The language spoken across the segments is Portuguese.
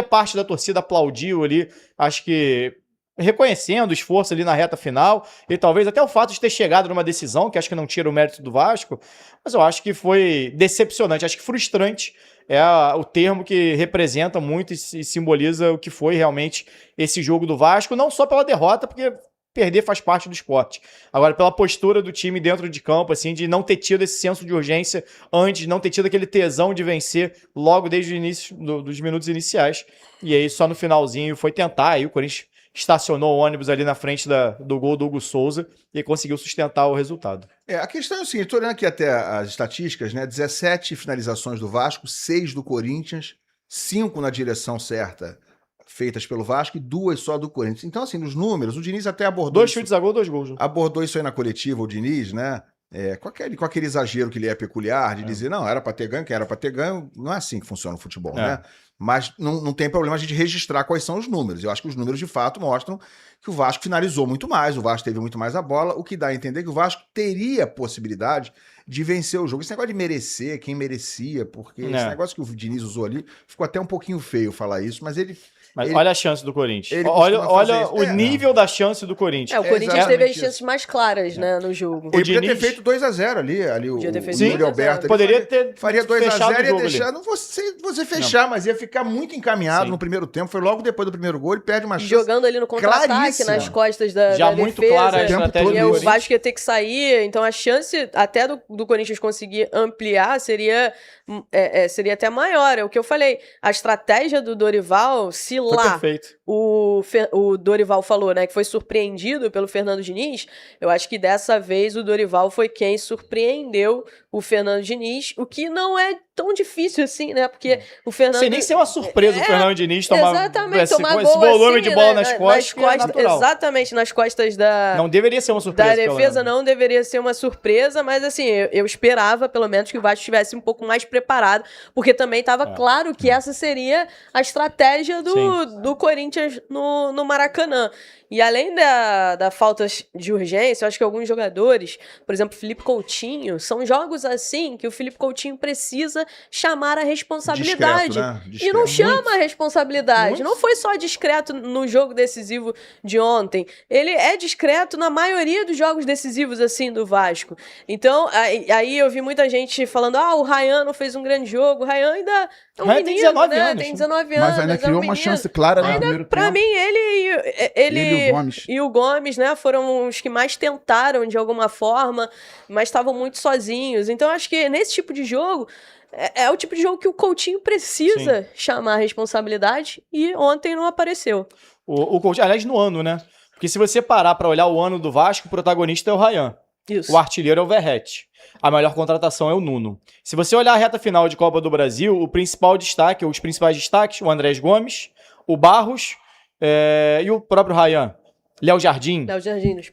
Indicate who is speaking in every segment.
Speaker 1: parte da torcida aplaudiu ali, acho que reconhecendo o esforço ali na reta final, e talvez até o fato de ter chegado numa decisão, que acho que não tira o mérito do Vasco, mas eu acho que foi decepcionante, acho que frustrante é o termo que representa muito e simboliza o que foi realmente esse jogo do Vasco, não só pela derrota, porque perder faz parte do esporte. Agora, pela postura do time dentro de campo, assim, de não ter tido esse senso de urgência antes, não ter tido aquele tesão de vencer logo desde o início dos minutos iniciais. E aí, só no finalzinho, foi tentar. Aí o Corinthians estacionou o ônibus ali na frente do gol do Hugo Souza e conseguiu sustentar o resultado.
Speaker 2: A questão é o seguinte, estou olhando aqui até as estatísticas, né? 17 finalizações do Vasco, 6 do Corinthians, 5 na direção certa, feitas pelo Vasco, e 2 só do Corinthians. Então, assim, nos números, o Diniz até abordou...
Speaker 1: 2 chutes a gol, 2 gols.
Speaker 2: Abordou isso aí na coletiva, o Diniz, né? Com aquele exagero que ele é peculiar, de dizer, não, era para ter ganho, quem era para ter ganho. Não é assim que funciona o futebol, né? Mas não tem problema a gente registrar quais são os números. Eu acho que os números, de fato, mostram que o Vasco finalizou muito mais, o Vasco teve muito mais a bola, o que dá a entender que o Vasco teria possibilidade de vencer o jogo. Esse negócio de merecer, quem merecia, porque esse negócio que o Diniz usou ali, ficou até um pouquinho feio falar isso, mas ele...
Speaker 1: Mas olha a chance do Corinthians. Olha o nível da chance do Corinthians.
Speaker 3: O Corinthians teve as chances mais claras, né, no jogo.
Speaker 2: Ele podia ter feito 2-0 ali o Yuri Alberto.
Speaker 1: Poderia ter
Speaker 2: faria 2-0 e ia deixar... Não você fechar, mas ia ficar muito encaminhado no primeiro tempo. Foi logo depois do primeiro gol, ele perde uma chance
Speaker 3: jogando ali no contra-ataque, nas costas da
Speaker 1: já
Speaker 3: defesa.
Speaker 1: Muito clara a estratégia
Speaker 3: do o Vasco ia ter que sair. Então a chance até do Corinthians conseguir ampliar seria até maior. É o que eu falei. A estratégia do Dorival, se
Speaker 1: foi
Speaker 3: lá...
Speaker 1: perfeito.
Speaker 3: O Dorival falou, né, que foi surpreendido pelo Fernando Diniz. Eu acho que dessa vez o Dorival foi quem surpreendeu o Fernando Diniz, o que não é tão difícil assim, né? Porque o Fernando...
Speaker 1: Sem nem ser uma surpresa o Fernando Diniz tomar esse
Speaker 3: gol
Speaker 1: volume
Speaker 3: assim,
Speaker 1: de bola
Speaker 3: né,
Speaker 1: nas costas.
Speaker 3: Exatamente, nas costas da...
Speaker 1: Não deveria ser uma surpresa.
Speaker 3: Da defesa não deveria ser uma surpresa, mas assim, eu esperava pelo menos que o Vasco estivesse um pouco mais preparado, porque também estava claro que essa seria a estratégia do Corinthians no Maracanã. E além da falta de urgência, eu acho que alguns jogadores, por exemplo, Felipe Coutinho, são jogos assim que o Felipe Coutinho precisa chamar a responsabilidade.
Speaker 2: Discreto, né? Discreto.
Speaker 3: E não chama a responsabilidade. Não foi só discreto no jogo decisivo de ontem. Ele é discreto na maioria dos jogos decisivos assim do Vasco. Então, aí eu vi muita gente falando, o Ryan não fez um grande jogo. O Ryan ainda é um menino,
Speaker 1: tem 19
Speaker 3: né?
Speaker 1: anos.
Speaker 3: Tem 19 anos.
Speaker 4: Mas ainda criou uma chance clara no primeiro tempo.
Speaker 3: Pra mim, ele e o Gomes, né, foram os que mais tentaram de alguma forma, mas estavam muito sozinhos. Então, acho que nesse tipo de jogo, é o tipo de jogo que o Coutinho precisa chamar a responsabilidade, e ontem não apareceu.
Speaker 1: O Coutinho, aliás, no ano, né? Porque se você parar pra olhar o ano do Vasco, o protagonista é o Ryan.
Speaker 3: Isso.
Speaker 1: O artilheiro é o Verratti. A melhor contratação é o Nuno. Se você olhar a reta final de Copa do Brasil, o principal destaque, os principais destaques, o Andrés Gomes, o Barros e o próprio Ryan. Léo Jardim,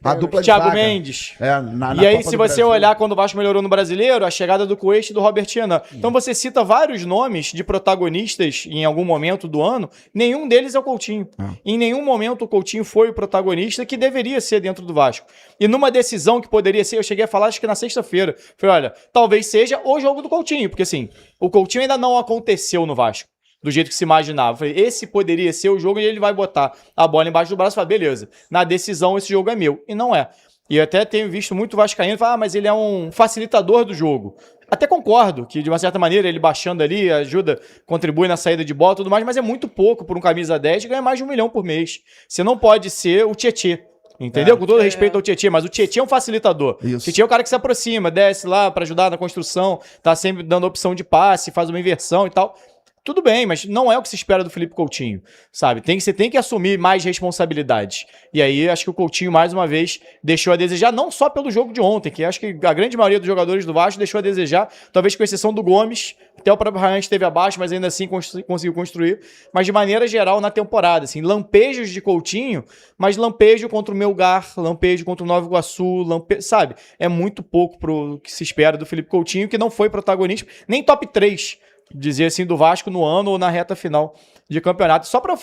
Speaker 4: a dupla de
Speaker 1: Thiago
Speaker 4: zaga.
Speaker 1: Mendes.
Speaker 4: Na
Speaker 1: e aí,
Speaker 4: Copa
Speaker 1: se
Speaker 4: do
Speaker 1: você
Speaker 4: Brasil,
Speaker 1: olhar quando o Vasco melhorou no Brasileiro, a chegada do Cuesta e do Robert Renan. Então você cita vários nomes de protagonistas em algum momento do ano, nenhum deles é o Coutinho. Em nenhum momento o Coutinho foi o protagonista que deveria ser dentro do Vasco. E numa decisão que poderia ser, eu cheguei a falar acho que na sexta-feira, falei, olha, talvez seja o jogo do Coutinho, porque assim, o Coutinho ainda não aconteceu no Vasco do jeito que se imaginava. Eu falei, esse poderia ser o jogo e ele vai botar a bola embaixo do braço e falar, beleza, na decisão esse jogo é meu. E não é. E eu até tenho visto muito vascaíno falar, mas ele é um facilitador do jogo. Até concordo que, de uma certa maneira, ele baixando ali, ajuda, contribui na saída de bola e tudo mais, mas é muito pouco por um camisa 10 e ganha mais de 1 milhão por mês. Você não pode ser o Tietê. Entendeu? Com todo respeito ao Tietê, mas o Tietê é um facilitador. Isso. O Tietê é o cara que se aproxima, desce lá pra ajudar na construção, tá sempre dando opção de passe, faz uma inversão e tal. Tudo bem, mas não é o que se espera do Felipe Coutinho, sabe? Você tem que assumir mais responsabilidades. E aí, acho que o Coutinho, mais uma vez, deixou a desejar, não só pelo jogo de ontem, que acho que a grande maioria dos jogadores do Vasco deixou a desejar, talvez com exceção do Gomes, até o próprio Ryan esteve abaixo, mas ainda assim conseguiu construir. Mas de maneira geral, na temporada, assim, lampejos de Coutinho, mas lampejo contra o Melgar, lampejo contra o Nova Iguaçu, sabe? É muito pouco pro que se espera do Felipe Coutinho, que não foi protagonista, nem top 3, dizer assim, do Vasco no ano ou na reta final de campeonato. Só para